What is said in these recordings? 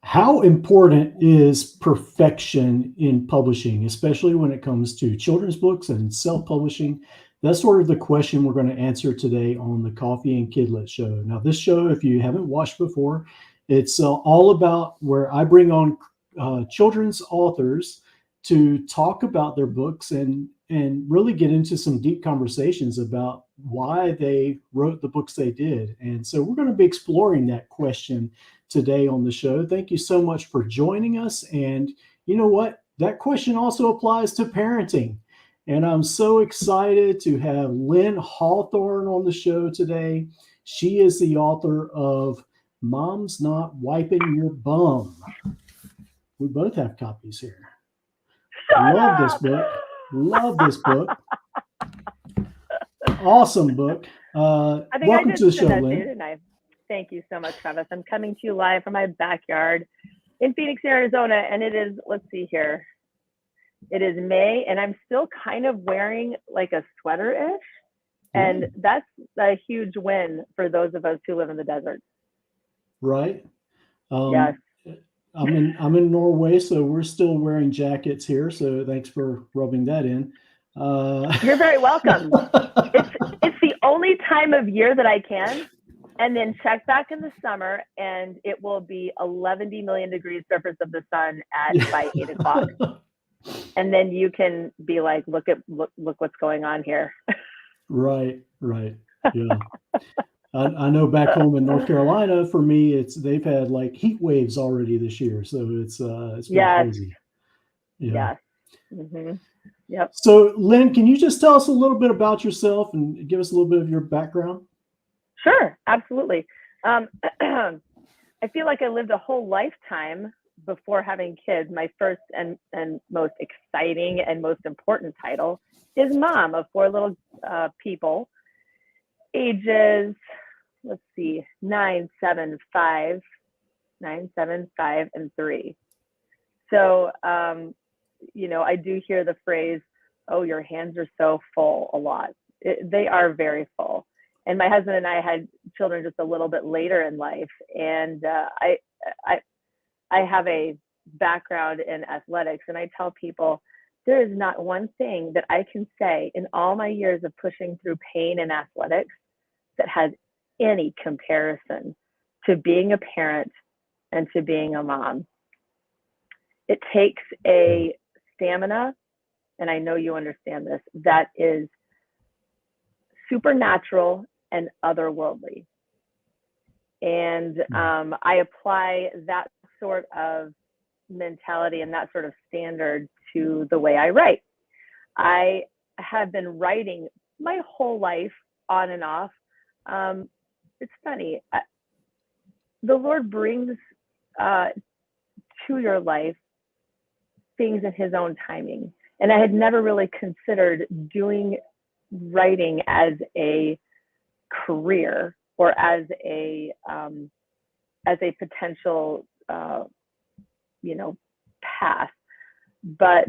How important is perfection in publishing, especially when it comes to children's books and self-publishing? That's sort of the question we're going to answer today on the Coffee and Kidlit Show. Now, this show, if you haven't watched before, it's all about where I bring on children's authors to talk about their books and really get into some deep conversations about why they wrote the books they did. And so we're going to be exploring that question today on the show. Thank you so much for joining us. And you know what? That question also applies to parenting. And I'm so excited to have Lin Hawthorne on the show today. She is the author of Mom's Not Wipin Your Bum. We both have copies here. Love this book. Love this book. Awesome book. Welcome to the show, Lin. Thank you so much, Travis. I'm coming to you live from my backyard in Phoenix, Arizona, and it is, let's see here, it is May, and I'm still kind of wearing like a sweater-ish, and that's a huge win for those of us who live in the desert. Right. Yes. I'm in Norway, so we're still wearing jackets here. So thanks for rubbing that in. You're very welcome. It's the only time of year that I can. And then check back in the summer, and it will be 11 million degrees surface of the sun by 8 o'clock. And then you can be like, look what's going on here. Right. Yeah. I know back home in North Carolina, for me, they've had like heat waves already this year, so it's been crazy. Yeah. Yes. Mm-hmm. Yep. So, Lin, can you just tell us a little bit about yourself and give us a little bit of your background? Sure, absolutely. I feel like I lived a whole lifetime before having kids. My first and most exciting and most important title is mom of 4 little people, ages, let's see, 9, 7, 5, and 3. So, I do hear the phrase, "Oh, your hands are so full," a lot. They are very full. And my husband and I had children just a little bit later in life. And I have a background in athletics, and I tell people there is not one thing that I can say in all my years of pushing through pain in athletics that has any comparison to being a parent and to being a mom. It takes a stamina, and I know you understand this, that is supernatural and otherworldly. And I apply that sort of mentality and that sort of standard to the way I write. I have been writing my whole life on and off. It's funny. The Lord brings to your life things in his own timing. And I had never really considered doing writing as a career or as a potential path. But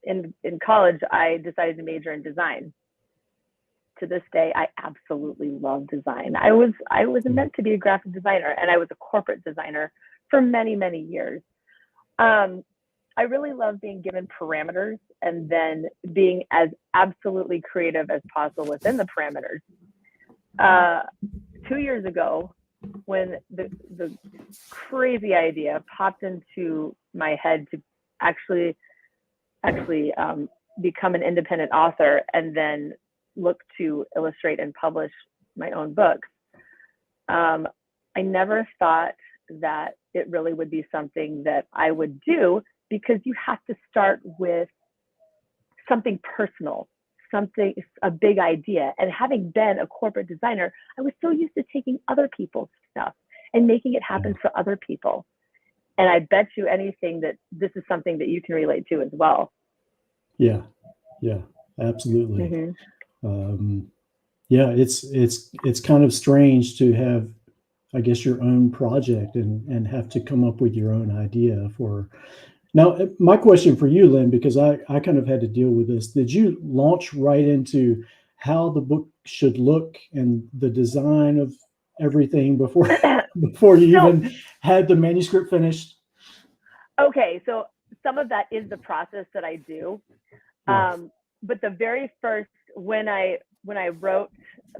in college, I decided to major in design. To this day, I absolutely love design. I was meant to be a graphic designer, and I was a corporate designer for many, many years. I really love being given parameters and then being as absolutely creative as possible within the parameters. 2 years ago, when the crazy idea popped into my head to actually become an independent author and then look to illustrate and publish my own books, I never thought that it really would be something that I would do, because you have to start with something personal, a big idea. And having been a corporate designer, I was so used to taking other people's stuff and making it happen for other people. And I bet you anything that this is something that you can relate to as well. Yeah, absolutely. It's kind of strange to have, I guess, your own project and have to come up with your own idea for. Now, my question for you, Lin, because I kind of had to deal with this. Did you launch right into how the book should look and the design of everything before you even had the manuscript finished? Okay, so some of that is the process that I do. Yeah. But the very first, when I wrote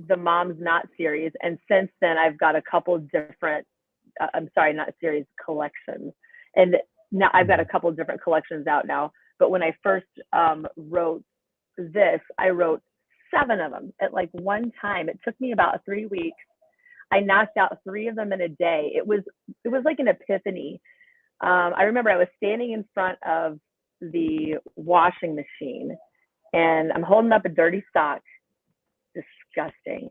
the Mom's Not series, and since then I've got a couple different, I'm sorry, not series, collections. And now I've got a couple different collections out now. But when I first wrote this, I wrote 7 of them at like one time. It took me about 3 weeks. I knocked out 3 of them in a day. It was like an epiphany. I remember I was standing in front of the washing machine and I'm holding up a dirty sock. Disgusting.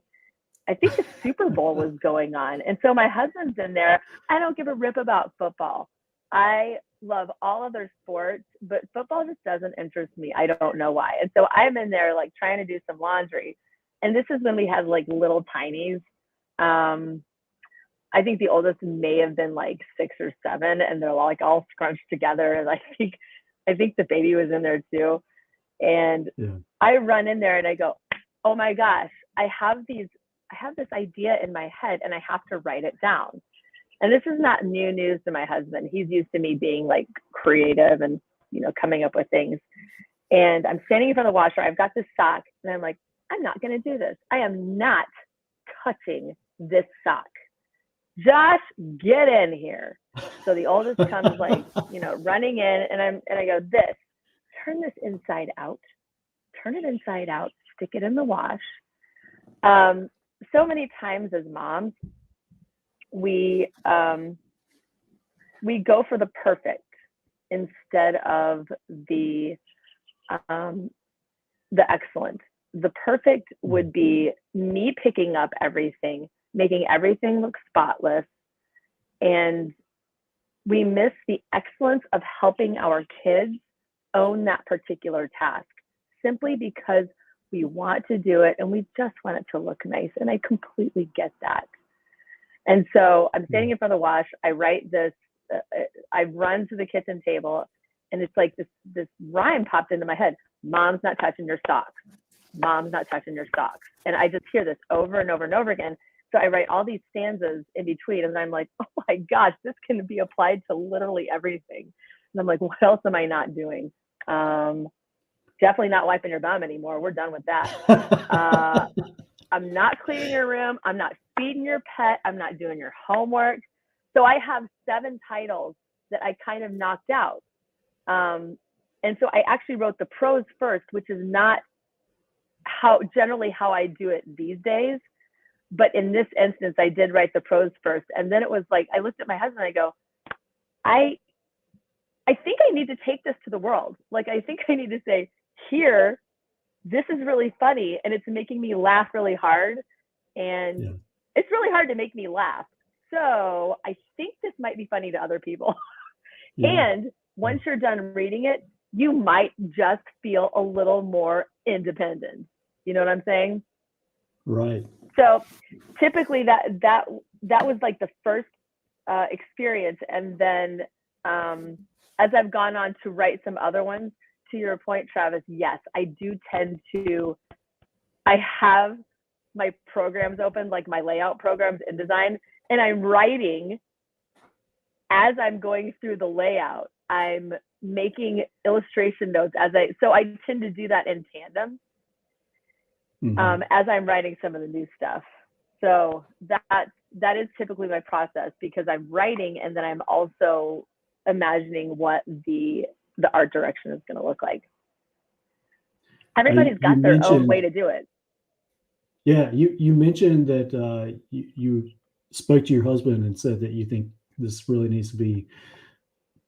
I think the Super Bowl was going on. And so my husband's in there. I don't give a rip about football. I love all other sports, but football just doesn't interest me. I don't know why. And so I'm in there like trying to do some laundry. And this is when we had like little tinies. I think the oldest may have been like 6 or 7, and they're like all scrunched together. And I think the baby was in there too. And I run in there and I go, oh my gosh, I have this idea in my head and I have to write it down. And this is not new news to my husband. He's used to me being like creative and, you know, coming up with things. And I'm standing in front of the washer. I've got this sock and I'm like, I'm not going to do this. I am not touching this sock. Josh, get in here. So the oldest comes like, you know, running in and I go, turn this inside out, turn it inside out, stick it in the wash. So many times as moms, we go for the perfect instead of the excellent. The perfect would be me picking up everything, making everything look spotless, and we miss the excellence of helping our kids own that particular task simply because we want to do it and we just want it to look nice. And I completely get that. And so I'm standing in front of the wash. I write this. I run to the kitchen table, and it's like this rhyme popped into my head: "Mom's not touching your socks. Mom's not touching your socks." And I just hear this over and over and over again. So I write all these stanzas in between, and I'm like, oh my gosh, this can be applied to literally everything. And I'm like, what else am I not doing? Definitely not wiping your bum anymore. We're done with that. I'm not cleaning your room. I'm not feeding your pet. I'm not doing your homework. So I have 7 titles that I kind of knocked out. And so I actually wrote the prose first, which is not generally how I do it these days. But in this instance, I did write the prose first. And then it was like, I looked at my husband and I go, I think I need to take this to the world. Like, I think I need to say, here, this is really funny and it's making me laugh really hard. And it's really hard to make me laugh. So I think this might be funny to other people. And once you're done reading it, you might just feel a little more independent. You know what I'm saying? Right. So typically that was like the first experience. And then as I've gone on to write some other ones, to your point, Travis, yes, I do tend to, I have my programs open, like my layout programs in InDesign, and I'm writing as I'm going through the layout. I'm making illustration notes so I tend to do that in tandem as I'm writing some of the new stuff. So that is typically my process, because I'm writing and then I'm also imagining what the art direction is going to look like. Everybody's got their own way to do it. Yeah, you mentioned that you spoke to your husband and said that you think this really needs to be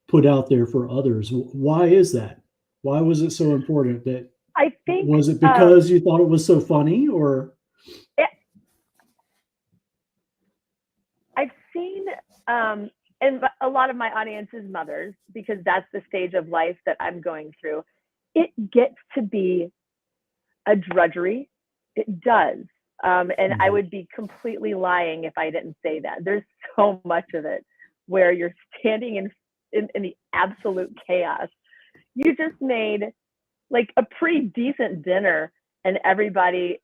put out there for others. Why is that? Why was it so important? That I think, was it because you thought it was so funny, or? I've seen, and a lot of my audience is mothers, because that's the stage of life that I'm going through. It gets to be a drudgery. It does. And I would be completely lying if I didn't say that. There's so much of it where you're standing in the absolute chaos. You just made like a pretty decent dinner and everybody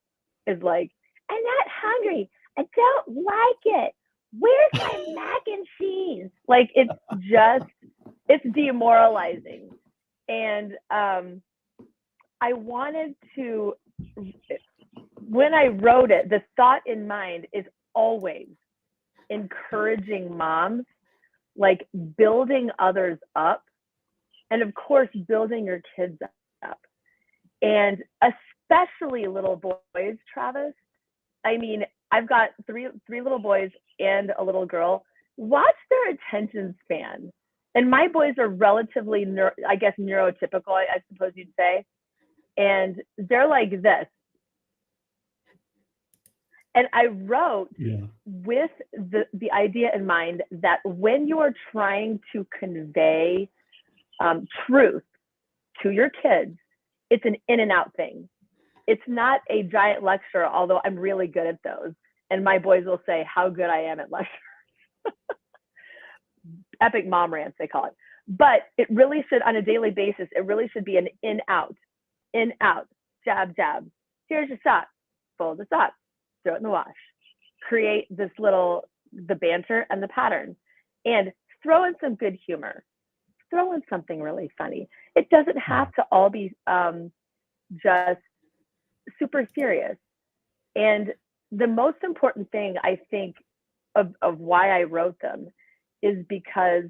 is like, I'm not hungry. I don't like it. Where's my mac and cheese? mean? Like, it's demoralizing. And I wanted to, when I wrote it, the thought in mind is always encouraging moms, like building others up, and of course, building your kids up. And especially little boys, Travis. I mean, I've got three little boys and a little girl. Watch their attention span. And my boys are relatively, neurotypical, I suppose you'd say. And they're like this. And I wrote with the idea in mind that when you are trying to convey truth to your kids, it's an in and out thing. It's not a giant lecture, although I'm really good at those. And my boys will say how good I am at lectures. Epic mom rants, they call it. But it really should, on a daily basis, it really should be an in, out, jab, jab. Here's your sock, fold the sock, throw it in the wash. Create this the banter and the pattern. And throw in some good humor. Throw in something really funny. It doesn't have to all be just super serious. And the most important thing, I think, of why I wrote them is because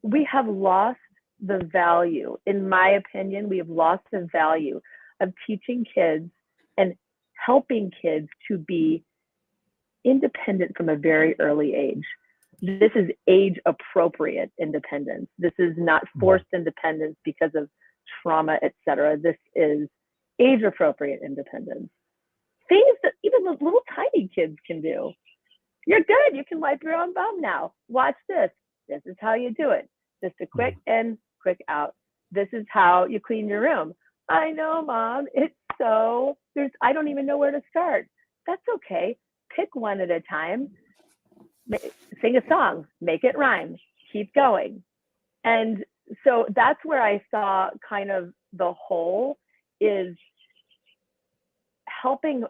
we have lost the value. In my opinion, we have lost the value of teaching kids and helping kids to be independent from a very early age. This is age-appropriate independence. This is not forced independence because of trauma, etc. This is age-appropriate independence. Things that even the little tiny kids can do. You're good. You can wipe your own bum now. Watch this. This is how you do it. Just a quick in, quick out. This is how you clean your room. I know, Mom. I don't even know where to start. That's okay. Pick one at a time. Sing a song. Make it rhyme. Keep going. And so that's where I saw kind of the whole is helping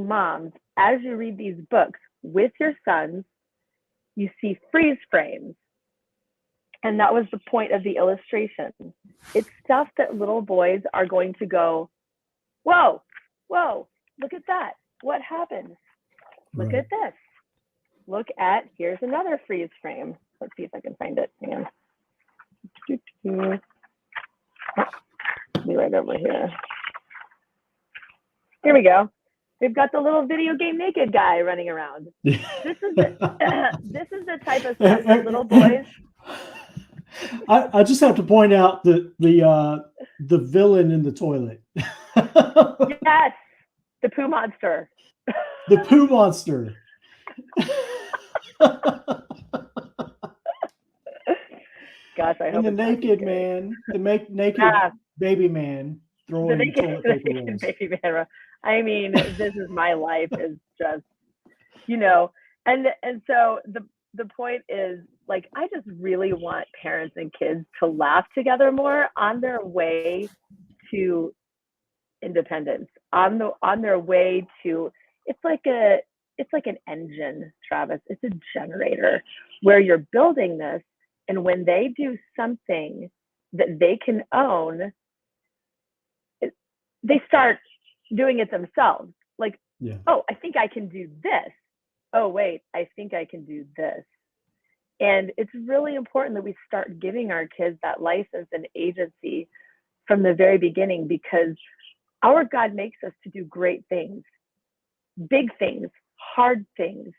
moms as you read these books with your sons. You see freeze frames. And that was the point of the illustration. It's stuff that little boys are going to go, whoa, look at that. What happened? Look at this. Look at, here's another freeze frame. Let's see if I can find it. Hang on. Be right over here. Here we go. We've got the little video game naked guy running around. This is the type of stuff that little boys. I just have to point out the villain in the toilet. Yes, the poo monster. The poo monster. Gosh, I hope and the naked man, naked baby man throwing toilet paper rolls. Baby man. I mean, this is my life. Is just, and so the point is, like, I just really want parents and kids to laugh together more on their way to independence, on their way to, it's like an engine, Travis. It's a generator where you're building this, and when they do something that they can own, they start doing it themselves. Like, oh, I think I can do this. Oh, wait, I think I can do this. And it's really important that we start giving our kids that license and agency from the very beginning, because our God makes us to do great things, big things, hard things.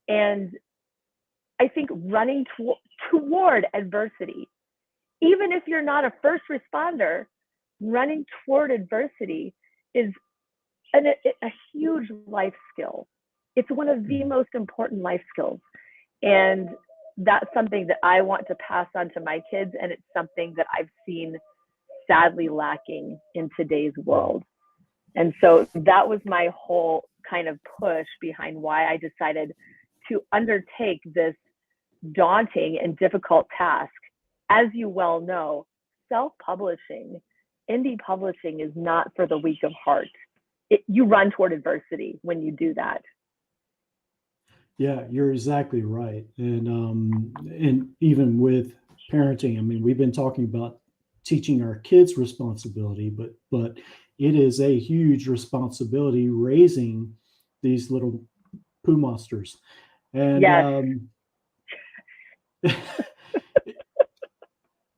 And I think running toward adversity, even if you're not a first responder, running toward adversity is a huge life skill. It's one of the most important life skills. And that's something that I want to pass on to my kids. And it's something that I've seen sadly lacking in today's world. And so that was my whole kind of push behind why I decided to undertake this daunting and difficult task. As you well know, self-publishing, indie publishing is not for the weak of heart. You run toward adversity when you do that. Yeah, you're exactly right. And even with parenting, I mean, we've been talking about teaching our kids responsibility, but it is a huge responsibility raising these little poo monsters. And Yes.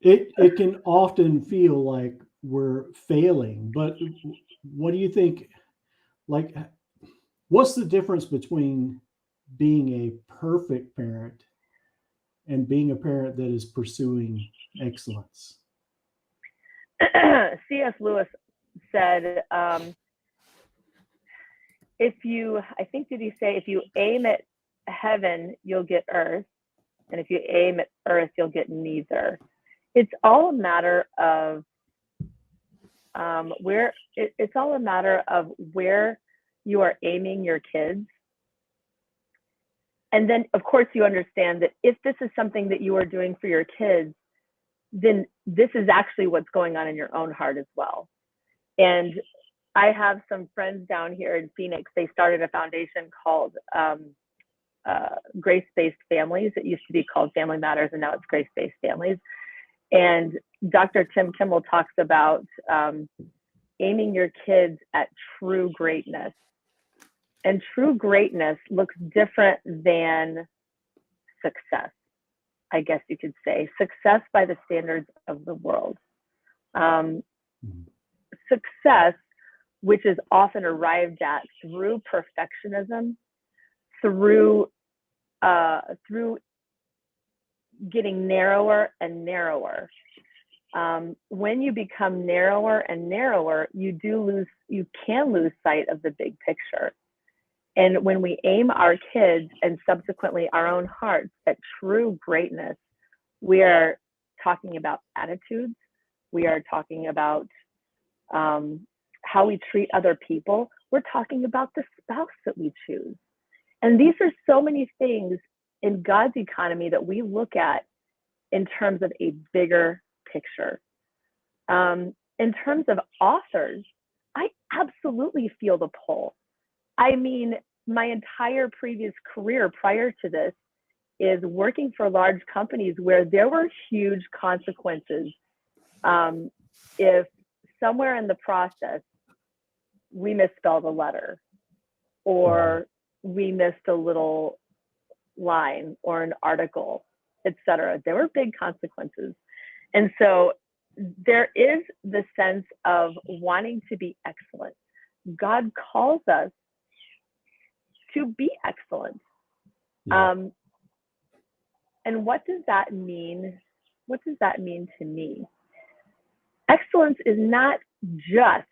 it can often feel like we're failing. But what do you think? Like, what's the difference between being a perfect parent and being a parent that is pursuing excellence? C.S. Lewis said, if you, I think, did he say, if you aim at heaven, you'll get earth. And if you aim at earth, you'll get neither. It's all a matter of it's all a matter of where you are aiming your kids. And then, of course, you understand that if this is something that you are doing for your kids, then this is actually what's going on in your own heart as well. And I have some friends down here in Phoenix. They started a foundation called Grace-Based Families. It used to be called Family Matters, and now it's Grace-Based Families. And Dr. Tim Kimmel talks about aiming your kids at true greatness. And true greatness looks different than success, I guess you could say. Success by the standards of the world. Success, which is often arrived at through perfectionism, through getting narrower and narrower. When you become narrower and narrower, you can lose sight of the big picture. And when we aim our kids and subsequently our own hearts at true greatness, we are talking about attitudes. We are talking about how we treat other people. We're talking about the spouse that we choose. And these are so many things in God's economy that we look at in terms of a bigger picture. In terms of authors, I absolutely feel the pull. I mean, my entire previous career prior to this is working for large companies where there were huge consequences. If somewhere in the process we misspelled a letter, or we missed a little line or an article, etc., there were big consequences. And so there is the sense of wanting to be excellent. God calls us to be excellent. Yeah. And what does that mean? What does that mean to me? Excellence is not just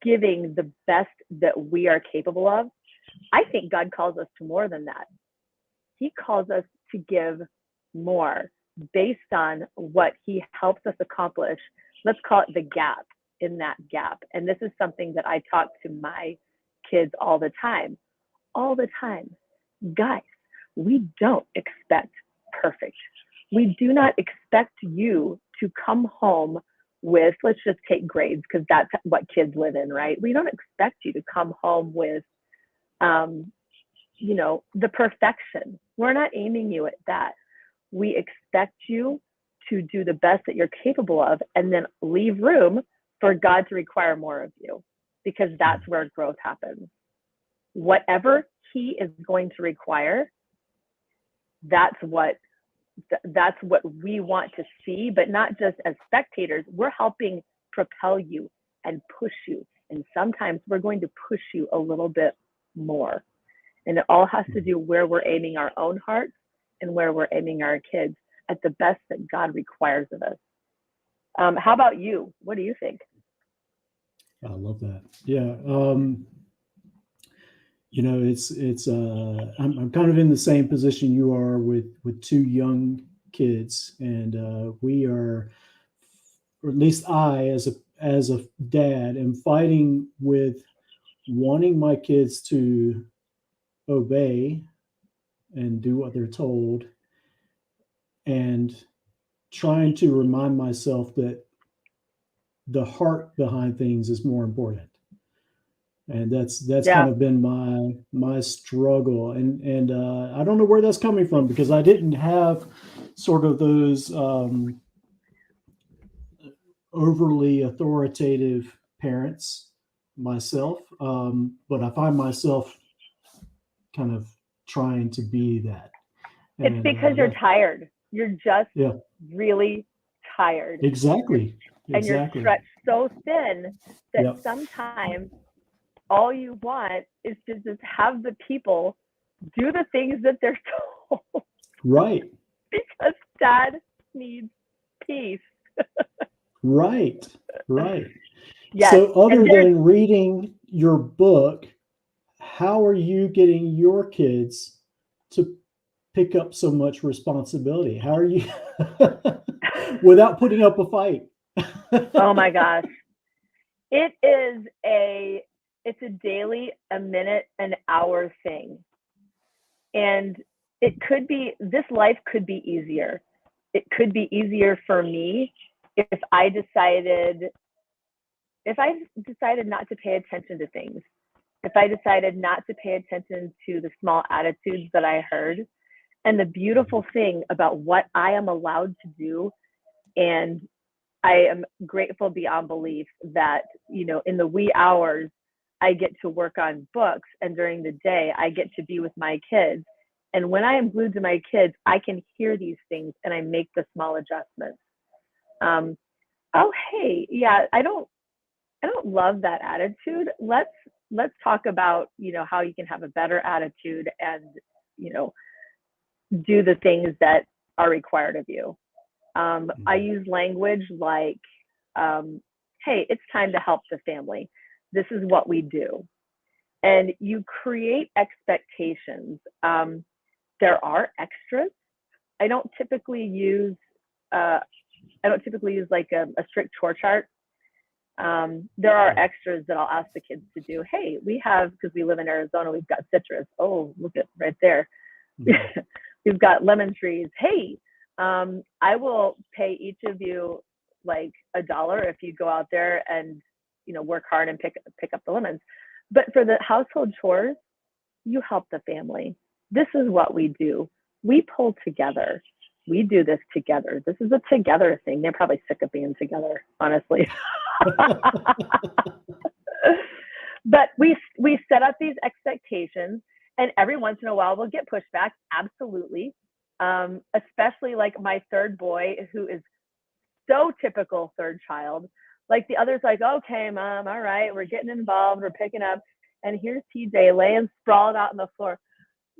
giving the best that we are capable of. I think God calls us to more than that. He calls us to give more based on what he helps us accomplish. Let's call it the gap in that gap. And this is something that I talk to my kids all the time. All the time. Guys, we don't expect perfect. We do not expect you to come home with, let's just take grades, because that's what kids live in, right? We don't expect you to come home with, the perfection. We're not aiming you at that. We expect you to do the best that you're capable of and then leave room for God to require more of you, because that's where growth happens. Whatever he is going to require, that's what we want to see, but not just as spectators. We're helping propel you and push you. And sometimes we're going to push you a little bit more. And it all has to do where we're aiming our own hearts and where we're aiming our kids at the best that God requires of us. How about you? What do you think? I love that. Yeah. I'm kind of in the same position you are with two young kids, and we are, or at least I, as a dad, am fighting with wanting my kids to obey and do what they're told, and trying to remind myself that the heart behind things is more important. And that's kind Yeah. of been my struggle. And I don't know where that's coming from, because I didn't have sort of those overly authoritative parents myself. But I find myself kind of trying to be that. It's And because you're that, tired. You're just yeah, really tired. exactly. And you're Exactly. stretched so thin that Yep. sometimes all you want is to just have the people do the things that they're told Right. because dad needs peace. Right. Right. Yes. So And other there's, than reading your book, how are you getting your kids to pick up so much responsibility? How are you without putting up a fight? oh my gosh. It is it's a daily, a minute, an hour thing. And this life could be easier. It could be easier for me if I decided not to pay attention to things, if I decided not to pay attention to the small attitudes that I heard. And the beautiful thing about what I am allowed to do, and I am grateful beyond belief that, in the wee hours, I get to work on books, and during the day, I get to be with my kids. And when I am glued to my kids, I can hear these things and I make the small adjustments. Oh, hey, yeah, I don't love that attitude. Let's talk about, how you can have a better attitude and, you know, do the things that are required of you. I use language like, hey, it's time to help the family. This is what we do. And you create expectations. There are extras. I don't typically use uh, like a strict chore chart. There are extras that I'll ask the kids to do. Hey, because we live in Arizona, we've got citrus. Oh, look at right there. We've got lemon trees. Hey, I will pay each of you like $1 if you go out there and, work hard and pick up the lemons. But for the household chores, you help the family. This is what we do. We pull together. We do this together. This is a together thing. They're probably sick of being together, honestly. But we set up these expectations, and every once in a while we'll get pushback. Absolutely. Especially like my third boy, who is so typical third child. Like the others, like, okay, mom, all right, we're getting involved, we're picking up. And here's TJ laying sprawled out on the floor.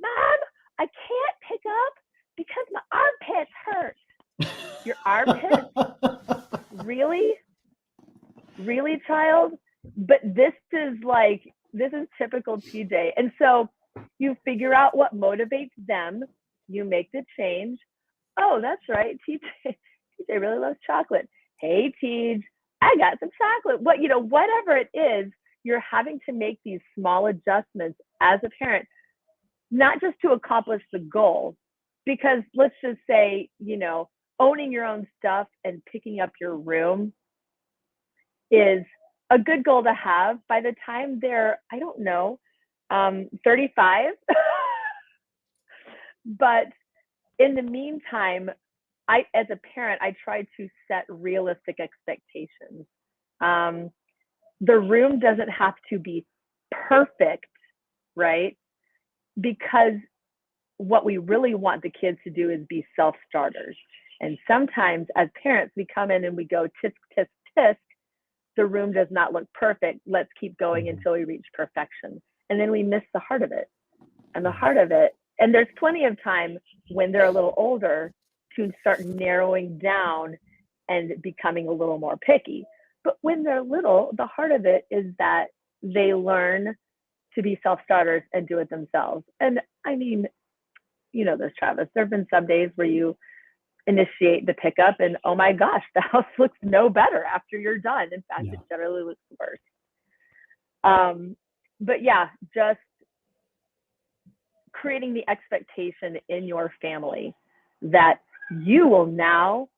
Mom, I can't pick up because my armpits hurt. Your armpits? Really? Really, child? But this is typical TJ. And so you figure out what motivates them. You make the change. Oh, that's right. TJ really loves chocolate. Hey, TJ, I got some chocolate. Whatever it is, you're having to make these small adjustments as a parent, not just to accomplish the goal, because let's just say, owning your own stuff and picking up your room is a good goal to have by the time they're, I don't know, 35. But in the meantime, as a parent, I try to set realistic expectations. The room doesn't have to be perfect, right? Because what we really want the kids to do is be self-starters. And sometimes as parents, we come in and we go, tisk, tisk, tisk. The room does not look perfect. Let's keep going until we reach perfection. And then we miss the heart of it. And the heart of it, and there's plenty of time when they're a little older to start narrowing down and becoming a little more picky. But when they're little, the heart of it is that they learn to be self-starters and do it themselves. And I mean, this, Travis, there have been some days where you initiate the pickup and, oh my gosh, the house looks no better after you're done. In fact, it generally looks worse. But yeah, just creating the expectation in your family that you will now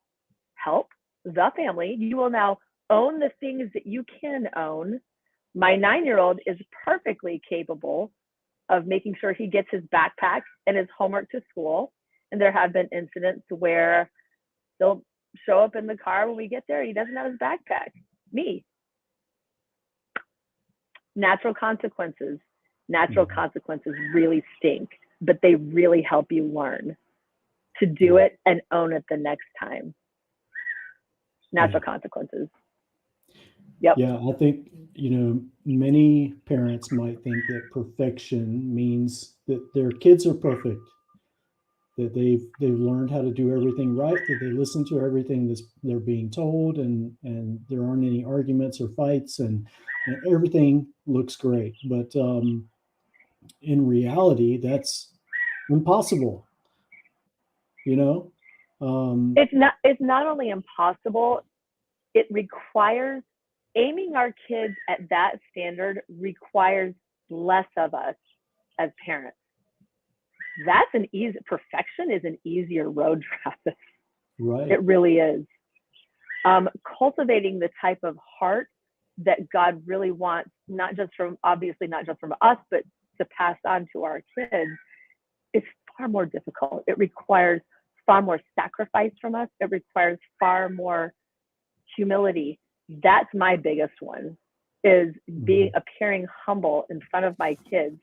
help the family. You will now own the things that you can own My 9-year-old is perfectly capable of making sure he gets his backpack and his homework to school. And there have been incidents where they'll show up in the car when we get there, he doesn't have his backpack. Me. Natural consequences. Natural consequences really stink, but they really help you learn to do it and own it the next time. Natural consequences. Yep. Yeah, I think, many parents might think that perfection means that their kids are perfect, that they've learned how to do everything right, that they listen to everything they're being told, and there aren't any arguments or fights, and everything looks great. But in reality, that's impossible. It's not only impossible, it requires, aiming our kids at that standard requires less of us as parents. Perfection is an easier road, Travis. Right. It really is. Cultivating the type of heart that God really wants, not just from us, but to pass on to our kids, is far more difficult. It requires far more sacrifice from us. It requires far more humility. That's my biggest one, is appearing humble in front of my kids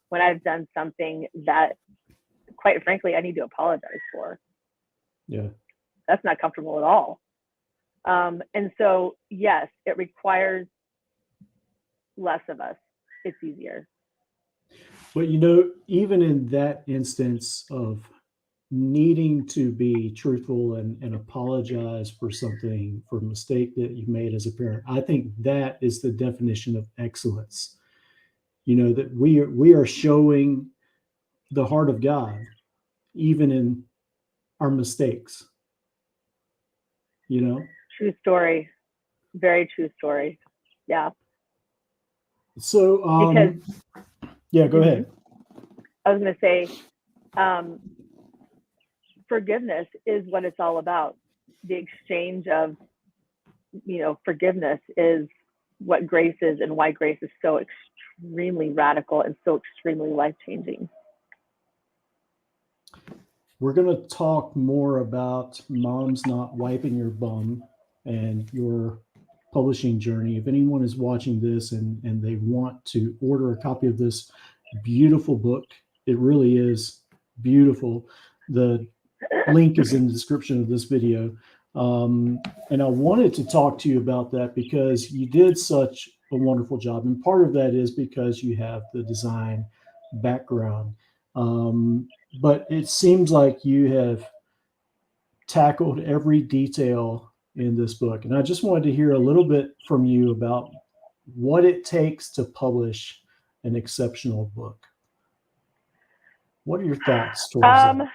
when I've done something that, quite frankly, I need to apologize for. Yeah. That's not comfortable at all. And so, yes, it requires less of us. It's easier. But even in that instance of needing to be truthful and apologize for a mistake that you made as a parent, I think that is the definition of excellence. That we are showing the heart of God, even in our mistakes. True story. Very true story. Yeah. So, yeah, go ahead. I was going to say, forgiveness is what it's all about. The exchange of, forgiveness is what grace is, and why grace is so extremely radical and so extremely life-changing. We're going to talk more about Mom's Not Wipin Your Bum and your publishing journey. If anyone is watching this and they want to order a copy of this beautiful book, it really is beautiful. The link is in the description of this video. And I wanted to talk to you about that because you did such a wonderful job. And part of that is because you have the design background. But it seems like you have tackled every detail in this book. And I just wanted to hear a little bit from you about what it takes to publish an exceptional book. What are your thoughts towards that?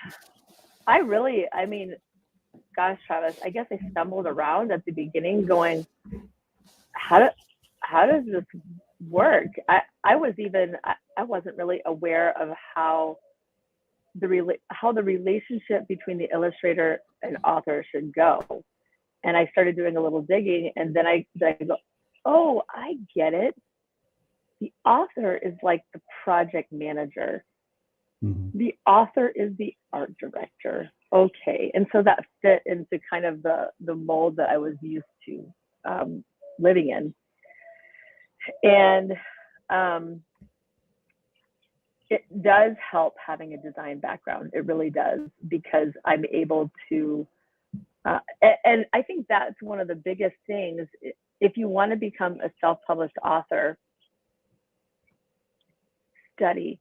Gosh, Travis, I guess I stumbled around at the beginning going, how does this work? I wasn't really aware of how the relationship between the illustrator and author should go. And I started doing a little digging, and then I go, oh, I get it. The author is like the project manager. Mm-hmm. The author is the art director. Okay. And so that fit into kind of the mold that I was used to living in. And it does help having a design background. It really does, because I'm able to, and I think that's one of the biggest things. If you want to become a self-published author, study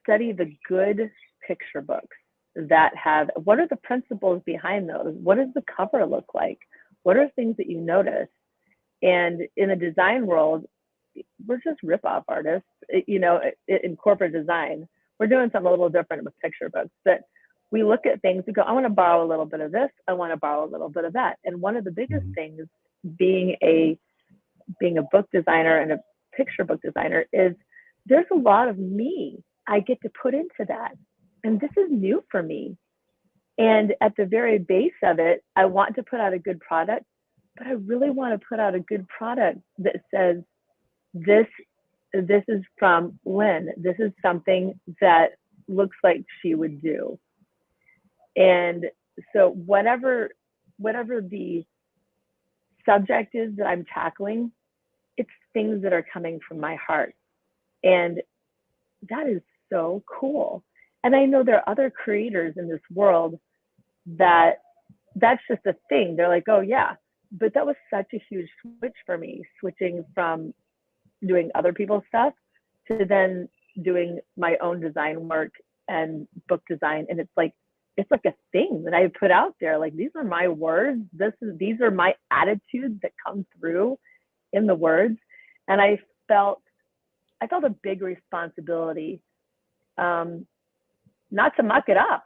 the good picture books that have, what are the principles behind those? What does the cover look like? What are things that you notice? And in the design world, we're just rip-off artists, in corporate design. We're doing something a little different with picture books, but we look at things and go, I want to borrow a little bit of this. I want to borrow a little bit of that. And one of the biggest things being a book designer and a picture book designer is there's a lot of me I get to put into that. And this is new for me. And at the very base of it, I want to put out a good product, but I really want to put out a good product that says, this is from Lin. This is something that looks like she would do. And so whatever the subject is that I'm tackling, it's things that are coming from my heart. And that is so cool. And I know there are other creators in this world that's just a thing. They're like, oh yeah, but that was such a huge switch for me, switching from doing other people's stuff to then doing my own design work and book design. And it's like a thing that I put out there. Like, these are my words. These are my attitudes that come through in the words. And I felt a big responsibility, not to muck it up.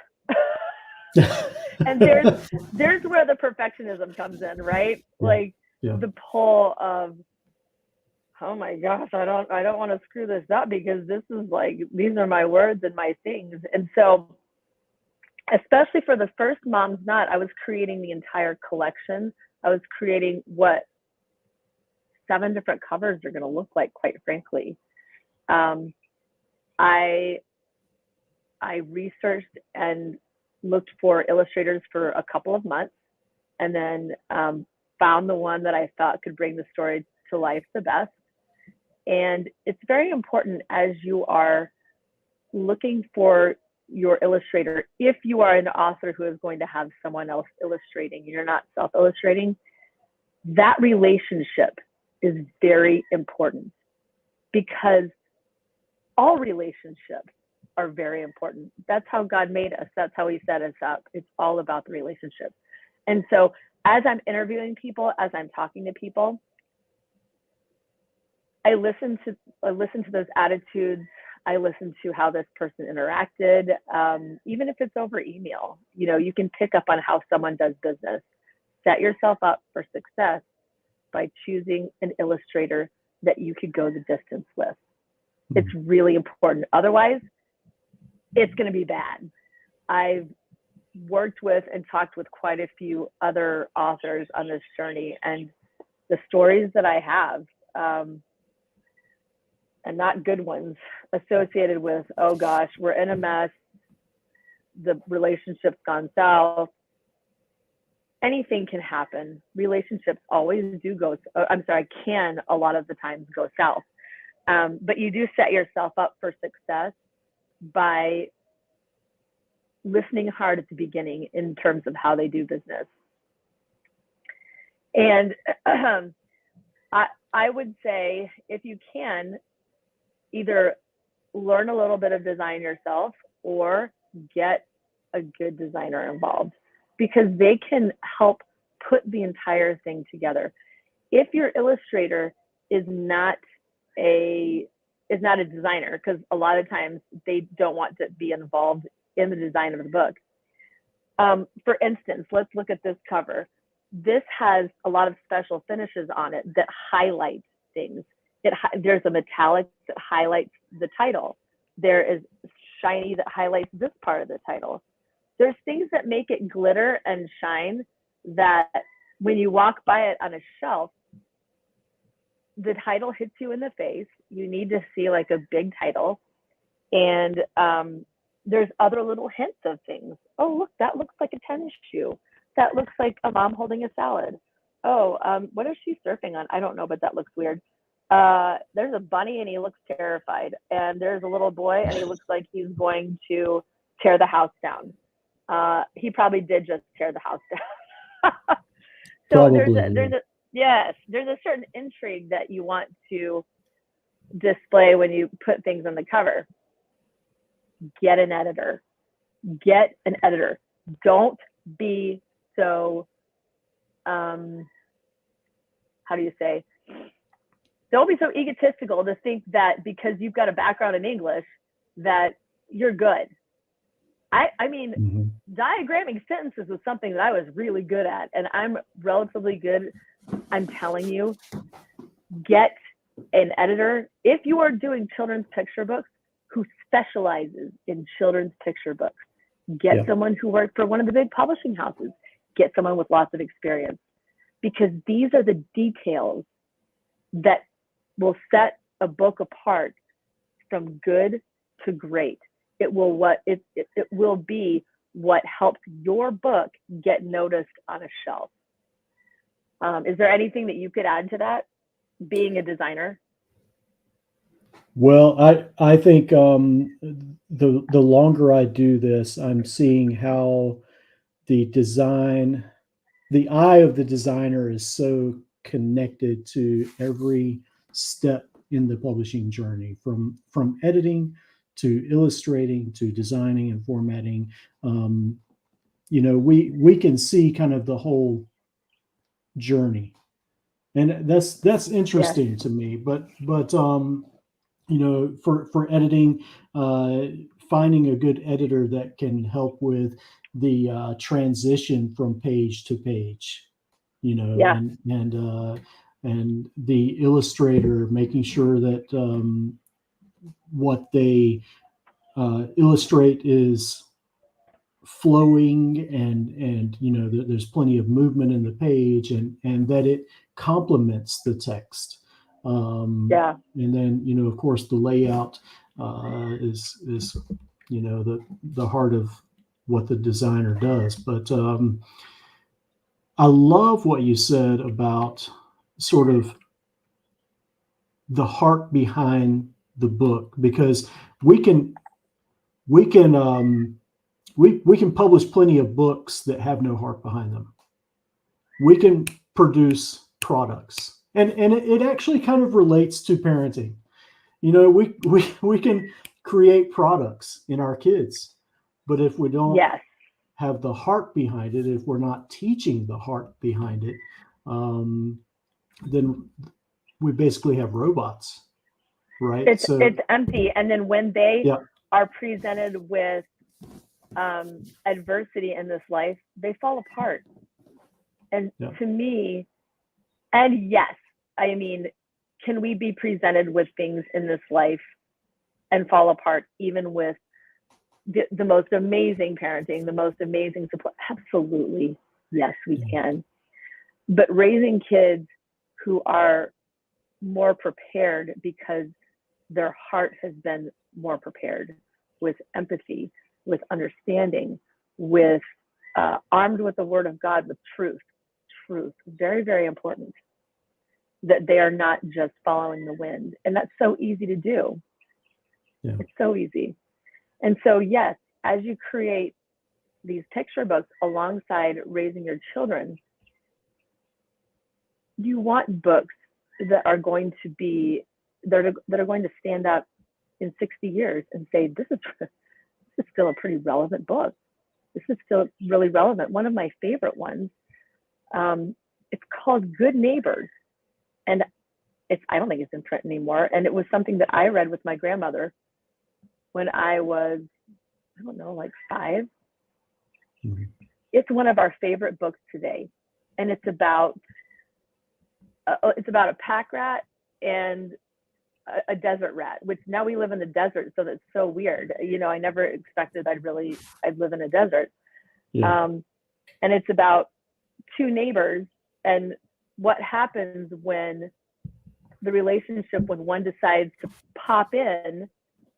And there's where the perfectionism comes in, right? Yeah. Like Yeah. the pull of, oh my gosh, I don't want to screw this up, because this is like, these are my words and my things. And so, especially for the first Mom's Not, I was creating the entire collection. I was creating what 7 different covers are going to look like, quite frankly. I researched and looked for illustrators for a couple of months, and then found the one that I thought could bring the story to life the best. And it's very important, as you are looking for your illustrator, if you are an author who is going to have someone else illustrating, you're not self-illustrating, that relationship is very important, because all relationships are very important. That's how God made us. That's how he set us up. It's all about the relationship. And so as I'm interviewing people, as I'm talking to people, I listen to those attitudes. I listen to how this person interacted, even if it's over email. You know, you can pick up on how someone does business. Set yourself up for success by choosing an illustrator that you could go the distance with. It's really important. Otherwise, it's going to be bad. I've worked with and talked with quite a few other authors on this journey, and the stories that I have, and not good ones, associated with, oh gosh, we're in a mess, the relationship's gone south. Anything can happen. Relationships always do can a lot of the times go south. But you do set yourself up for success by listening hard at the beginning in terms of how they do business. And I would say, if you can, either learn a little bit of design yourself or get a good designer involved, because they can help put the entire thing together. If your illustrator is not a designer, because a lot of times they don't want to be involved in the design of the book. For instance, let's look at this cover. This has a lot of special finishes on it that highlight things. There's a metallic that highlights the title. There is shiny that highlights this part of the title. There's things that make it glitter and shine that when you walk by it on a shelf, the title hits you in the face. You need to see like a big title. And there's other little hints of things. Oh, look, that looks like a tennis shoe. That looks like a mom holding a salad. Oh, what is she surfing on? I don't know, but that looks weird. There's a bunny and he looks terrified. And there's a little boy and he looks like he's going to tear the house down. He probably did just tear the house down. So Probably, there's a certain intrigue that you want to display when you put things on the cover. Get an editor. Don't be so, don't be so egotistical to think that because you've got a background in English that you're good. I mean, diagramming sentences was something that I was really good at, and I'm relatively good. I'm telling you, get an editor. If you are doing children's picture books, who specializes in children's picture books, get someone who worked for one of the big publishing houses, get someone with lots of experience. because these are the details that will set a book apart from good to great. It will be what helps your book get noticed on a shelf. Is there anything that you could add to that, being a designer? Well, I think the longer I do this, I'm seeing how the eye of the designer is so connected to every step in the publishing journey, from editing to illustrating to designing and formatting. We can see kind of the whole journey, and that's interesting to me. But for editing, finding a good editor that can help with the transition from page to page, Yeah. and the illustrator making sure that what they illustrate is flowing, and there's plenty of movement in the page, and that it complements the text. Yeah. And then of course the layout is the heart of what the designer does. But I love what you said about sort of the heart behind the book, because we can publish plenty of books that have no heart behind them. We can produce products, and it actually kind of relates to parenting. We can create products in our kids, but if we don't Yes. have the heart behind it, if we're not teaching the heart behind it, then we basically have robots, right? It's empty. And then when they Yeah. are presented with adversity in this life, they fall apart. And Yeah. to me, and yes, I mean, can we be presented with things in this life and fall apart, even with the most amazing parenting, the most amazing support? Absolutely. Yes, we can. But raising kids who are more prepared because their heart has been more prepared, with empathy, with understanding, with armed with the word of God, with truth, very, very important, that they are not just following the wind. And that's so easy to do. Yeah. It's so easy. And so, yes, as you create these picture books alongside raising your children, you want books that are going to be, that are going to stand up in 60 years and say, this is still a pretty relevant book. This is still really relevant. One of my favorite ones, it's called Good Neighbors. And I don't think it's in print anymore. And it was something that I read with my grandmother when I was, I don't know, like 5. Mm-hmm. It's one of our favorite books today. And it's about a pack rat and a desert rat, which now we live in the desert. So that's so weird. I never expected I'd live in a desert. Yeah. And it's about 2 neighbors and what happens when the relationship, when one decides to pop in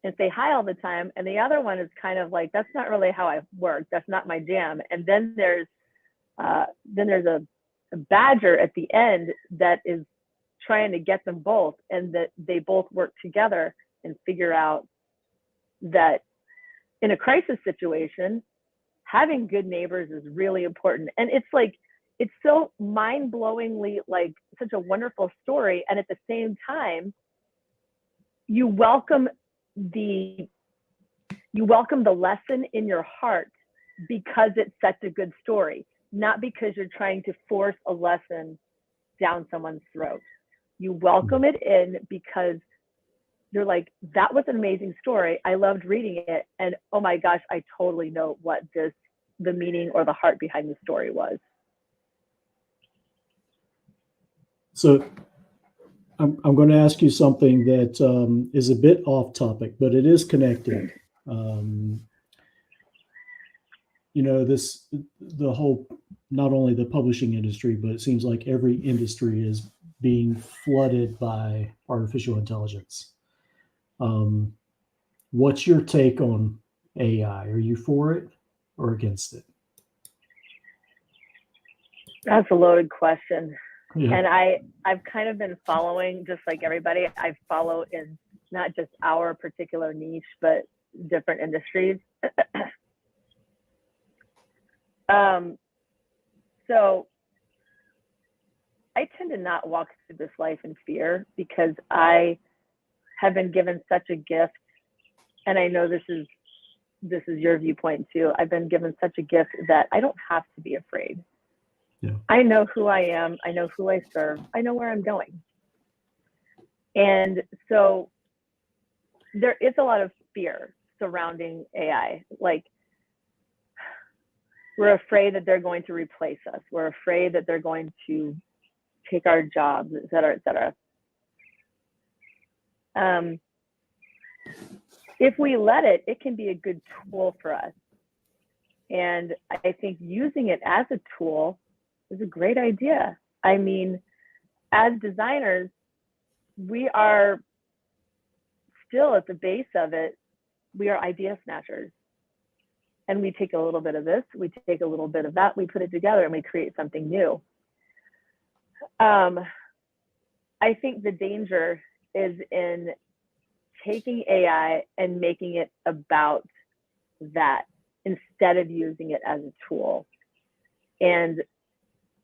and say hi all the time, and the other one is kind of like, that's not really how I work. That's not my jam. And then there's a badger at the end that is trying to get them both, and that they both work together and figure out that in a crisis situation, having good neighbors is really important. And it's so mind-blowingly like such a wonderful story. And at the same time, you welcome the lesson in your heart because it's such a good story, not because you're trying to force a lesson down someone's throat. You welcome it in because you're like, that was an amazing story. I loved reading it. And oh my gosh, I totally know what the meaning or the heart behind the story was. So I'm going to ask you something that is a bit off topic, but it is connected. The whole not only the publishing industry, but it seems like every industry is being flooded by artificial intelligence. What's your take on AI? Are you for it or against it? That's a loaded question. Yeah. And I've kind of been following, just like everybody, I follow in not just our particular niche, but different industries. So I tend to not walk through this life in fear, because I have been given such a gift, and I know this is your viewpoint too. I've been given such a gift that I don't have to be afraid. Yeah. I know who I am. I know who I serve. I know where I'm going. And so there is a lot of fear surrounding AI. Like, we're afraid that they're going to replace us. We're afraid that they're going to take our jobs, et cetera, et cetera. If we let it, it can be a good tool for us. And I think using it as a tool is a great idea. I mean, as designers, we are still at the base of it, we are idea snatchers. And we take a little bit of this, we take a little bit of that, we put it together and we create something new. I think the danger is in taking AI and making it about that instead of using it as a tool. And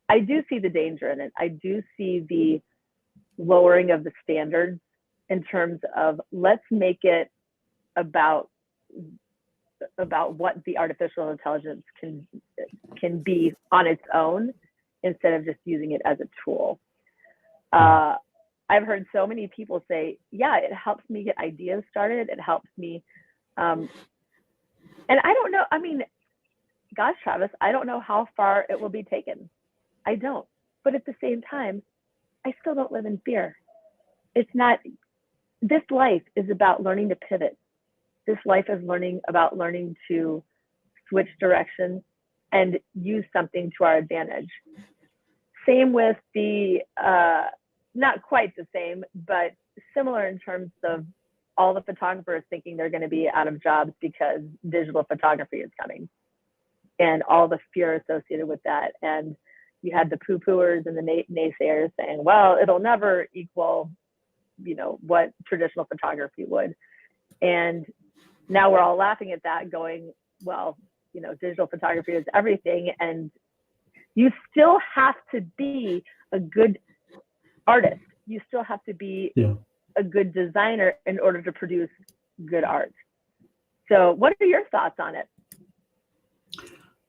I do see the danger in it. I do see the lowering of the standards in terms of, let's make it about what the artificial intelligence can be on its own, instead of just using it as a tool. I've heard so many people say, yeah, it helps me get ideas started. It helps me. And I don't know, I mean, gosh, Travis, I don't know how far it will be taken. I don't. But at the same time, I still don't live in fear. It's not, this life is about learning to pivot. This life is about learning to switch direction and use something to our advantage. Same with the, not quite the same, but similar in terms of all the photographers thinking they're going to be out of jobs because digital photography is coming, and all the fear associated with that. And you had the poo-pooers and the naysayers saying, well, it'll never equal, what traditional photography would. And now we're all laughing at that, going, well, digital photography is everything. And you still have to be a good artist. You still have to be a good designer in order to produce good art. So what are your thoughts on it?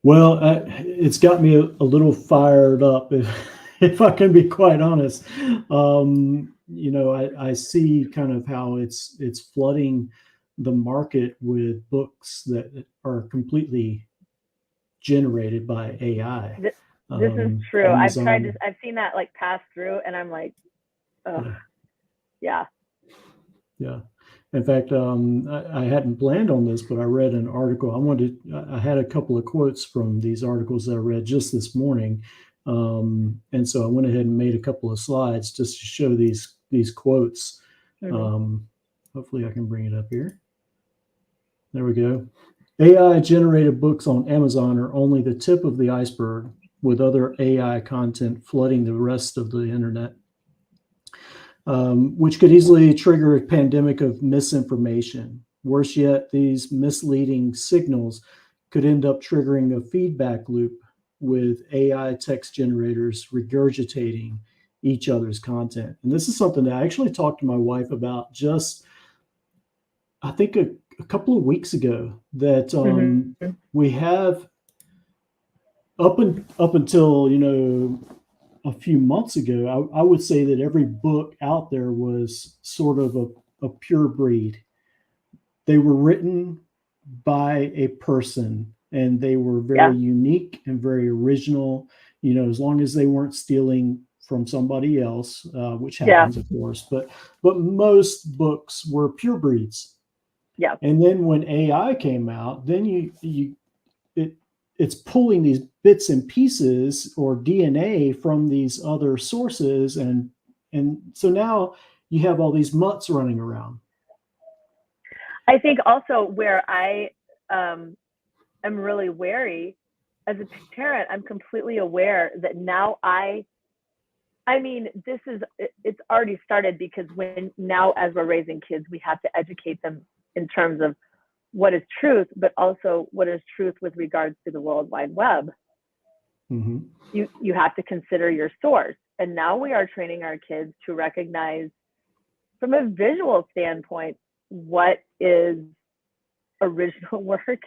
Well, it's got me a little fired up, if I can be quite honest. I see kind of how it's flooding the market with books that are completely generated by AI. This is true. Amazon. I've seen that like pass through, and I'm like, oh, yeah. In fact, I hadn't planned on this, but I read an article. I had a couple of quotes from these articles that I read just this morning. And so I went ahead and made a couple of slides just to show these quotes. Mm-hmm. Hopefully I can bring it up here. There we go. AI generated books on Amazon are only the tip of the iceberg, with other AI content flooding the rest of the internet, which could easily trigger a pandemic of misinformation. Worse yet, these misleading signals could end up triggering a feedback loop, with AI text generators regurgitating each other's content. And this is something that I actually talked to my wife about just, I think, a couple of weeks ago, that we have up until, a few months ago, I would say that every book out there was sort of a pure breed. They were written by a person, and they were very unique and very original, as long as they weren't stealing from somebody else, which happens, of course. But most books were pure breeds. Yeah. And then when AI came out, then it's pulling these bits and pieces or DNA from these other sources, and so now you have all these mutts running around. I think also where I am really wary as a parent, I'm completely aware that now I mean, it's already started, because now as we're raising kids, we have to educate them in terms of what is truth, but also what is truth with regards to the World Wide Web. Mm-hmm. You have to consider your source. And now we are training our kids to recognize from a visual standpoint what is original work.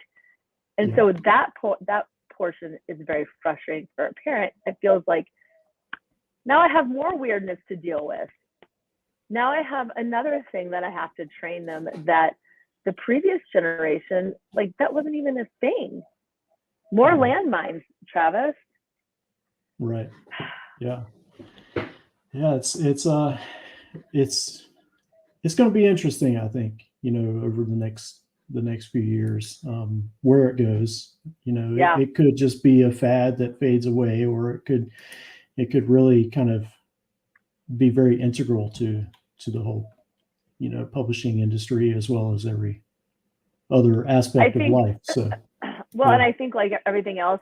And so that portion is very frustrating for a parent. It feels like now I have more weirdness to deal with. Now I have another thing that I have to train them that the previous generation, like, that wasn't even a thing. More landmines, Travis. Right. Yeah. Yeah. It's going to be interesting, I think, over the next few years, where it goes. It could just be a fad that fades away, or it could really kind of be very integral to the whole, publishing industry, as well as every other aspect of life. So, and I think, like everything else,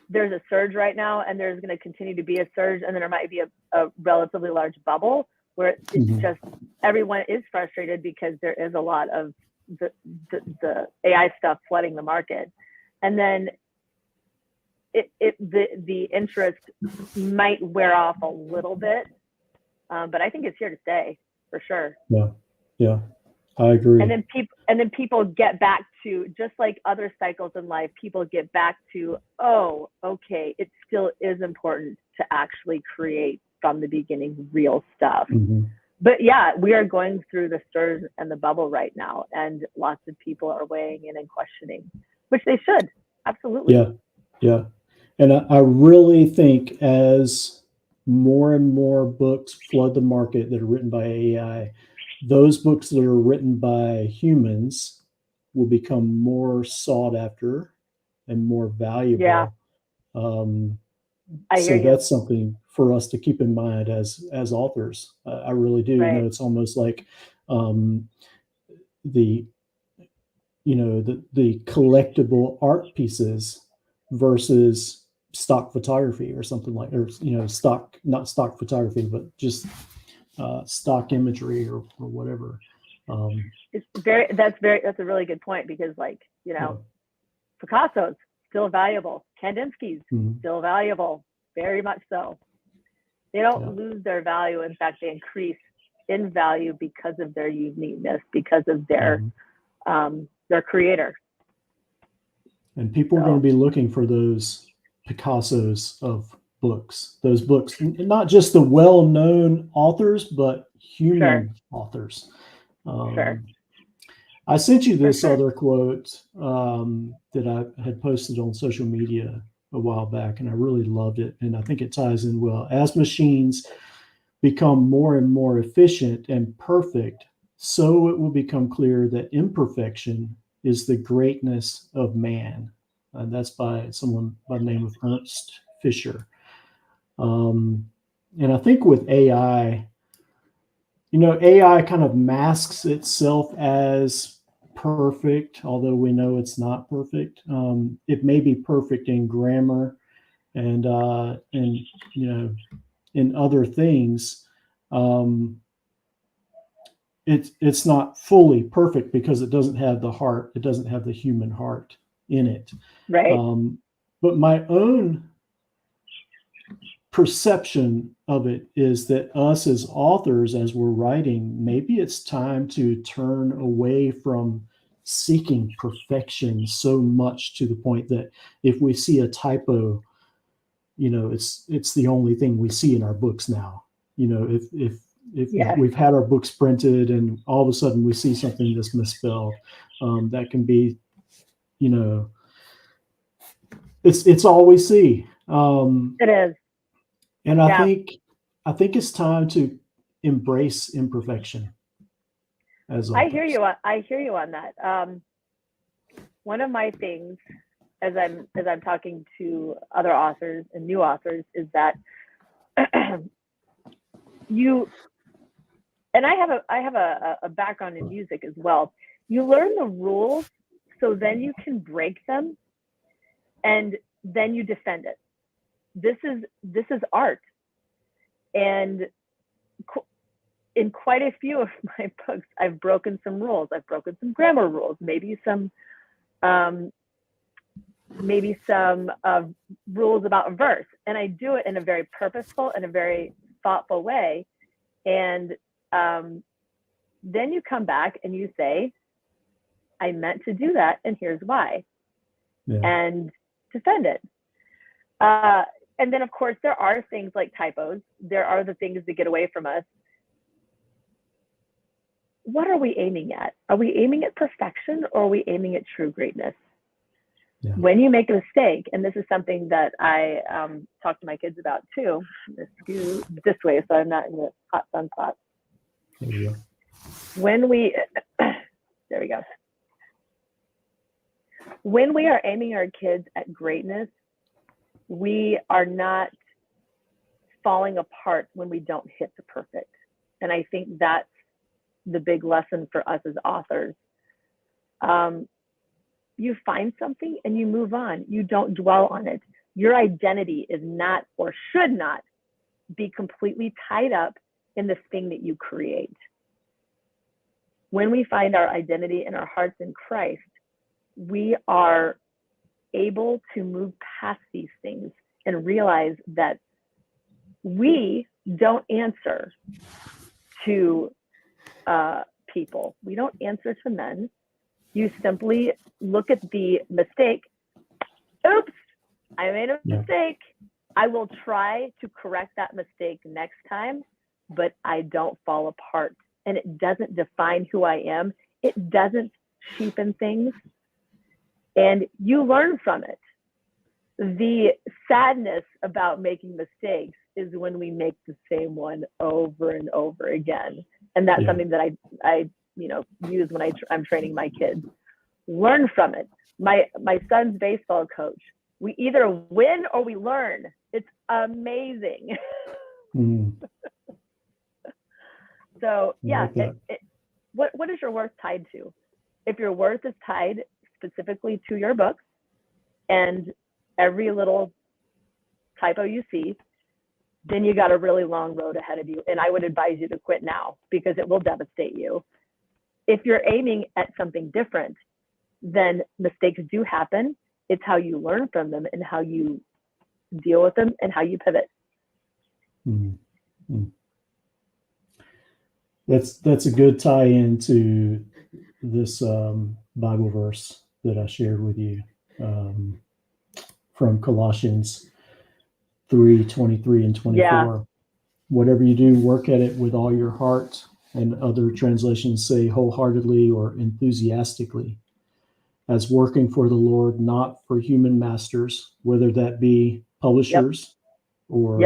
there's a surge right now, and there's going to continue to be a surge, and then there might be a relatively large bubble where it's just everyone is frustrated because there is a lot of the AI stuff flooding the market, and then the interest might wear off a little bit, but I think it's here to stay for sure. Yeah, I agree. And then people get back to, just like other cycles in life, people get back to, oh, okay, it still is important to actually create from the beginning real stuff. Mm-hmm. But yeah, we are going through the surge and the bubble right now, and lots of people are weighing in and questioning, which they should. Absolutely. Yeah. And I really think as more and more books flood the market that are written by AI, those books that are written by humans will become more sought after and more valuable. Yeah. So that's something for us to keep in mind as authors. I really do. Right. It's almost like the collectible art pieces versus stock photography or something like, or not stock photography, but just stock imagery or whatever. That's a really good point, because Picasso's still valuable, Kandinsky's still valuable, very much so. They don't lose their value. In fact, they increase in value because of their uniqueness, because of their creator. And people are going to be looking for those Picassos of books, those books, not just the well-known authors, but human authors. I sent you this other quote that I had posted on social media a while back, and I really loved it. And I think it ties in well. As machines become more and more efficient and perfect, so it will become clear that imperfection is the greatness of man. And that's by someone by the name of Ernst Fisher. And I think with AI, AI kind of masks itself as perfect, although we know it's not perfect. It may be perfect in grammar and in other things. It's not fully perfect because it doesn't have the heart. It doesn't have the human heart in it. Right. But my own perception of it is that us as authors, as we're writing, maybe it's time to turn away from seeking perfection so much to the point that if we see a typo, it's the only thing we see in our books now. If we've had our books printed and all of a sudden we see something that's misspelled, that can be, it's all we see. It is. And I think it's time to embrace imperfection. As I hear you on that. One of my things I'm talking to other authors and new authors, is that you, and I have a background in music as well. You learn the rules so then you can break them and then you defend it. This is art. And in quite a few of my books, I've broken some rules. I've broken some grammar rules, maybe some rules about verse. And I do it in a very purposeful and a very thoughtful way. And then you come back and you say, I meant to do that, and here's why. Yeah. And defend it. And then, of course, there are things like typos. There are the things that get away from us. What are we aiming at? Are we aiming at perfection, or are we aiming at true greatness? Yeah. When you make a mistake, and this is something that I talk to my kids about too. Let's do this way so I'm not in the hot sun spot. There you go. When we, there we go. When we are aiming our kids at greatness, we are not falling apart when we don't hit the perfect. And I think that's the big lesson for us as authors. You find something and you move on. You don't dwell on it. Your identity is not, or should not, be completely tied up in this thing that you create. When we find our identity and our hearts in Christ, we are able to move past these things and realize that we don't answer to people. We don't answer to men. You simply look at the mistake. Oops, I made a mistake. I will try to correct that mistake next time, but I don't fall apart. And it doesn't define who I am. It doesn't cheapen things. And you learn from it. The sadness about making mistakes is when we make the same one over and over again. And that's something that I use when I'm training my kids. Learn from it. My son's baseball coach, we either win or we learn. It's amazing. So yeah, what is your worth tied to? If your worth is tied specifically to your books and every little typo you see, then you got a really long road ahead of you. And I would advise you to quit now, because it will devastate you. If you're aiming at something different, then mistakes do happen. It's how you learn from them and how you deal with them and how you pivot. Mm-hmm. That's a good tie-in to this Bible verse that I shared with you from Colossians 3:23 and 24. Yeah. Whatever you do, work at it with all your heart, and other translations say wholeheartedly or enthusiastically, as working for the Lord, not for human masters, whether that be publishers or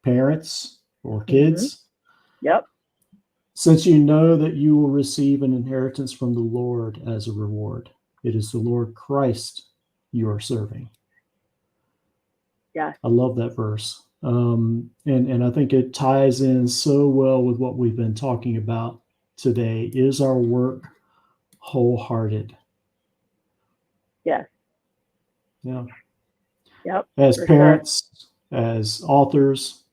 parents or kids. Since you know that you will receive an inheritance from the Lord as a reward. It is the Lord Christ you are serving. Yeah, I love that verse. And I think it ties in so well with what we've been talking about today. Is our work wholehearted? Yes. Yeah. Yep. As parents, as authors,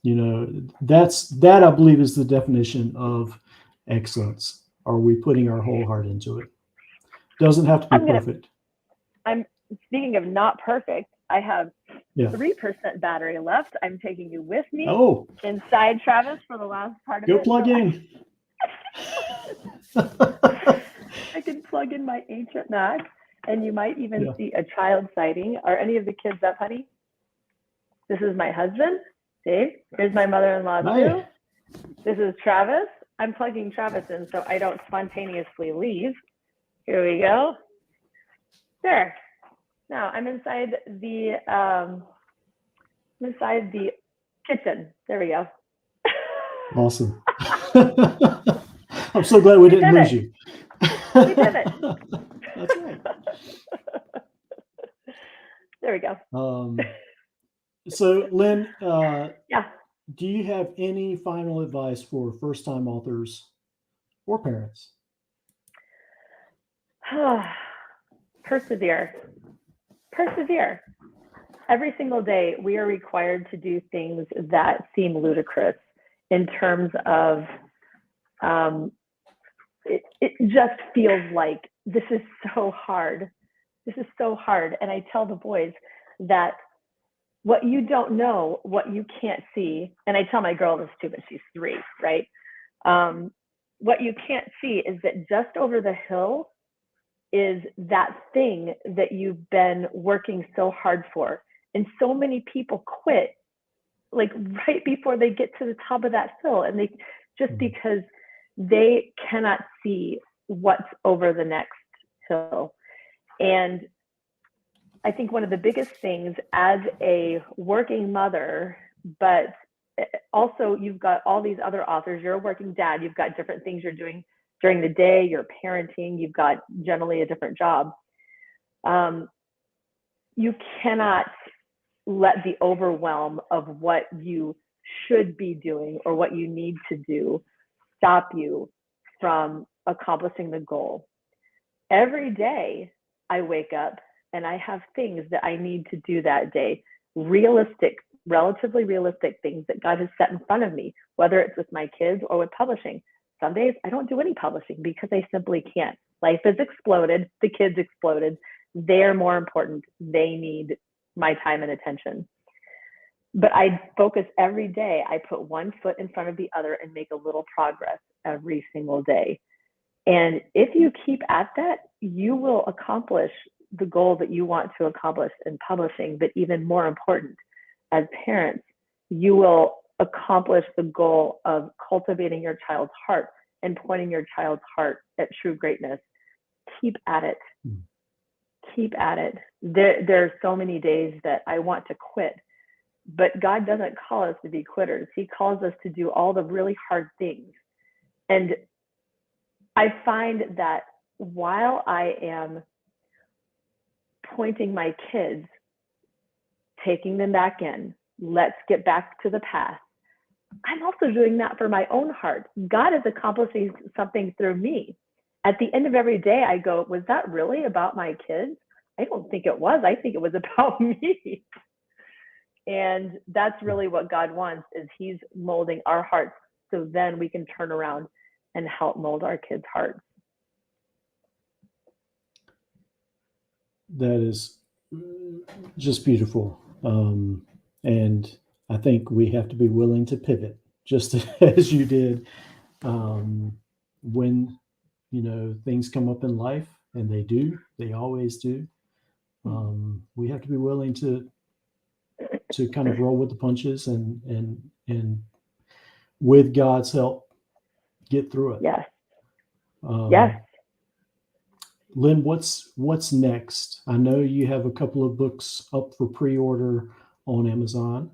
that I believe is the definition of excellence. Are we putting our whole heart into it? Doesn't have to be perfect. I'm speaking of not perfect. I have 3% battery left. I'm taking you with me inside Travis for the last part of it. Go plug in. I can plug in my ancient Mac, and you might even see a child sighting. Are any of the kids up, honey? This is my husband, Dave. Here's my mother-in-law, Sue. This is Travis. I'm plugging Travis in so I don't spontaneously leave. Here we go. There. Now I'm inside the kitchen. There we go. Awesome. I'm so glad we didn't lose you. We did it. That's right. There we go. So, Lin, Yeah. do you have any final advice for first-time authors or parents? Persevere. Persevere. Every single day, we are required to do things that seem ludicrous in terms of it just feels like this is so hard. This is so hard. And I tell the boys that what you don't know, what you can't see, and I tell my girl this too, but she's 3, right? What you can't see is that just over the hill is that thing that you've been working so hard for. And so many people quit like right before they get to the top of that hill, and they just because they cannot see what's over the next hill. And I think one of the biggest things as a working mother, but also you've got all these other authors, you're a working dad, you've got different things you're doing during the day, you're parenting, you've got generally a different job. You cannot let the overwhelm of what you should be doing or what you need to do stop you from accomplishing the goal. Every day I wake up and I have things that I need to do that day, relatively realistic things that God has set in front of me, whether it's with my kids or with publishing. Some days I don't do any publishing because I simply can't. Life has exploded, the kids exploded. They're more important. They need my time and attention. But I focus every day. I put one foot in front of the other and make a little progress every single day. And if you keep at that, you will accomplish the goal that you want to accomplish in publishing. But even more important, as parents, you will accomplish the goal of cultivating your child's heart and pointing your child's heart at true greatness. Keep at it. Keep at it. There are so many days that I want to quit, but God doesn't call us to be quitters. He calls us to do all the really hard things. And I find that while I am pointing my kids, taking them back in, let's get back to the path, I'm also doing that for my own heart. God is accomplishing something through me. At the end of every day, I go, was that really about my kids? I don't think it was. I think it was about me. And that's really what God wants, is he's molding our hearts so then we can turn around and help mold our kids' hearts. That is just beautiful. And I think we have to be willing to pivot, just as you did when, things come up in life, and they always do. We have to be willing to kind of roll with the punches and with God's help, get through it. Yes. Yes. Lin, what's next? I know you have a couple of books up for pre-order on Amazon.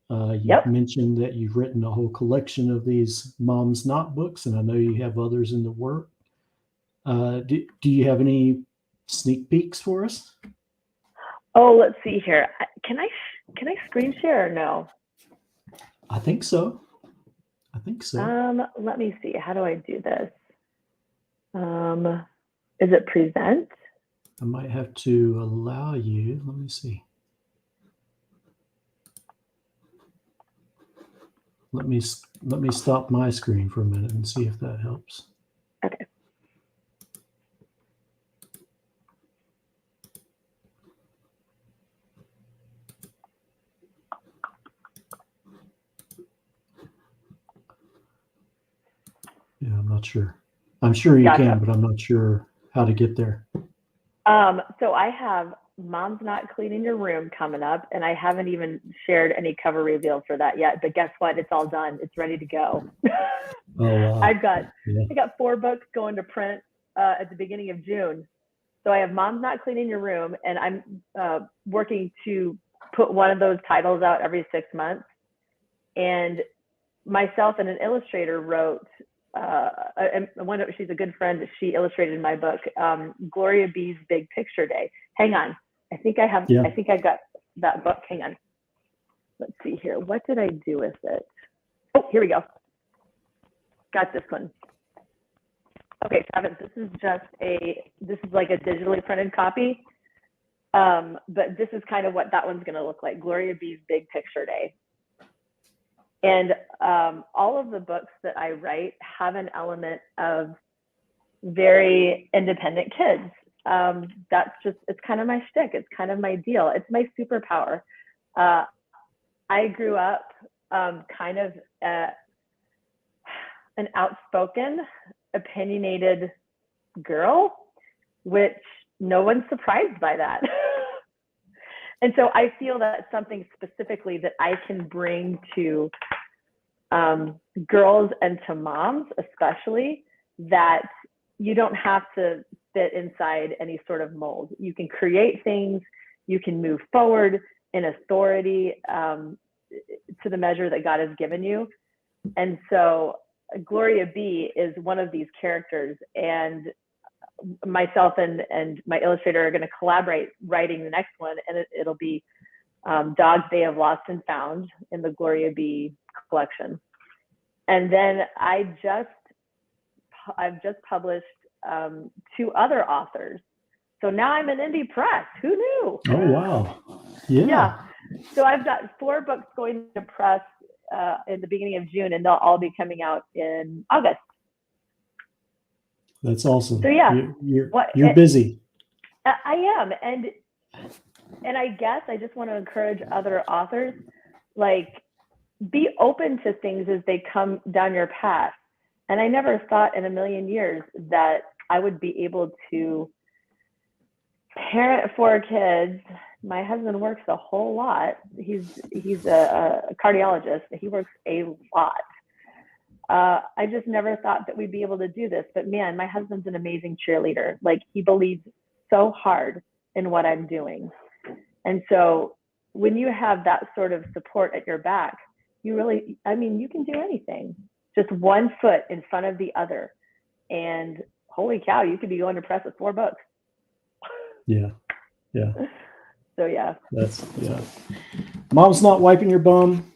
You mentioned that you've written a whole collection of these Mom's Not books, and I know you have others in the work. Do you have any sneak peeks for us? Oh, let's see here. Can I screen share or no? I think so. Let me see. How do I do this? Is it present? I might have to allow you. Let me see. Let me stop my screen for a minute and see if that helps. Okay. Yeah, I'm not sure. I'm sure you can, but I'm not sure how to get there. So I have Mom's Not Cleaning Your Room coming up, and I haven't even shared any cover reveal for that yet. But guess what? It's all done. It's ready to go. Oh, wow. I got 4 books going to print at the beginning of June. So I have Mom's Not Cleaning Your Room, and I'm working to put one of those titles out every 6 months. And myself and an illustrator wrote. She's a good friend. She illustrated my book, Gloria B's Big Picture Day. Hang on, I think I have, Yeah. I think I got that book. Hang on. Let's see here. What did I do with it? Oh, here we go. Got this one. Okay, Travis, this is like a digitally printed copy. But this is kind of what that one's going to look like. Gloria B's Big Picture Day. And all of the books that I write have an element of very independent kids. That's just, it's kind of my shtick. It's kind of my deal. It's my superpower. I grew up kind of an outspoken, opinionated girl, which no one's surprised by that. And so I feel that something specifically that I can bring to girls and to moms, especially, that you don't have to fit inside any sort of mold. You can create things, you can move forward in authority to the measure that God has given you. And so Gloria B is one of these characters, and myself and my illustrator are going to collaborate writing the next one, and it'll be Dogs They Have Lost and Found in the Gloria B collection. And then I've just published 2 other authors. So now I'm an indie press. Who knew? Oh, wow. Yeah. So I've got 4 books going to press in the beginning of June, and they'll all be coming out in August. That's awesome. So yeah, you're busy. I am, and I guess I just want to encourage other authors, like, be open to things as they come down your path. And I never thought in a million years that I would be able to parent 4 kids. My husband works a whole lot. He's a cardiologist. He works a lot. I just never thought that we'd be able to do this, but man, my husband's an amazing cheerleader. Like, he believes so hard in what I'm doing. And so when you have that sort of support at your back, you really, I mean, you can do anything, just one foot in front of the other. And holy cow, you could be going to press with 4 books. Yeah. Yeah. So yeah. Mom's Not Wiping Your Bum.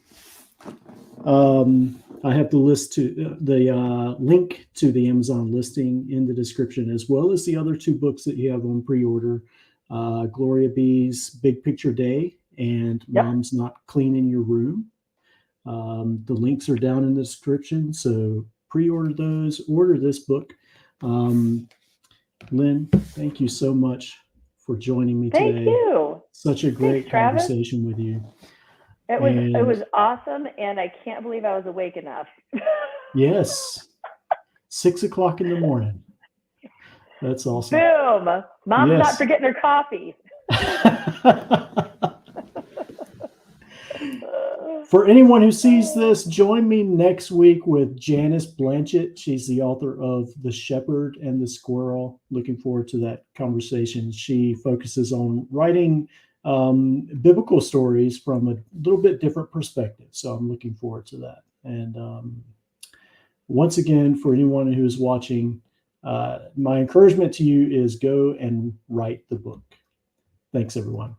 I have the list to the link to the Amazon listing in the description, as well as the other 2 books that you have on pre-order, Gloria B's Big Picture Day and Mom's Not Cleaning Your Room. The links are down in the description, so pre-order those, order this book. Lin, thank you so much for joining me today. Thank you. Such a great conversation with you. It was awesome, and I can't believe I was awake enough. Yes. 6 o'clock in the morning. That's awesome. Boom. Mom's not forgetting her coffee. For anyone who sees this, join me next week with Janice Blanchett. She's the author of The Shepherd and the Squirrel. Looking forward to that conversation. She focuses on writing biblical stories from a little bit different perspective. So I'm looking forward to that. And once again, for anyone who's watching, my encouragement to you is go and write the book. Thanks, everyone.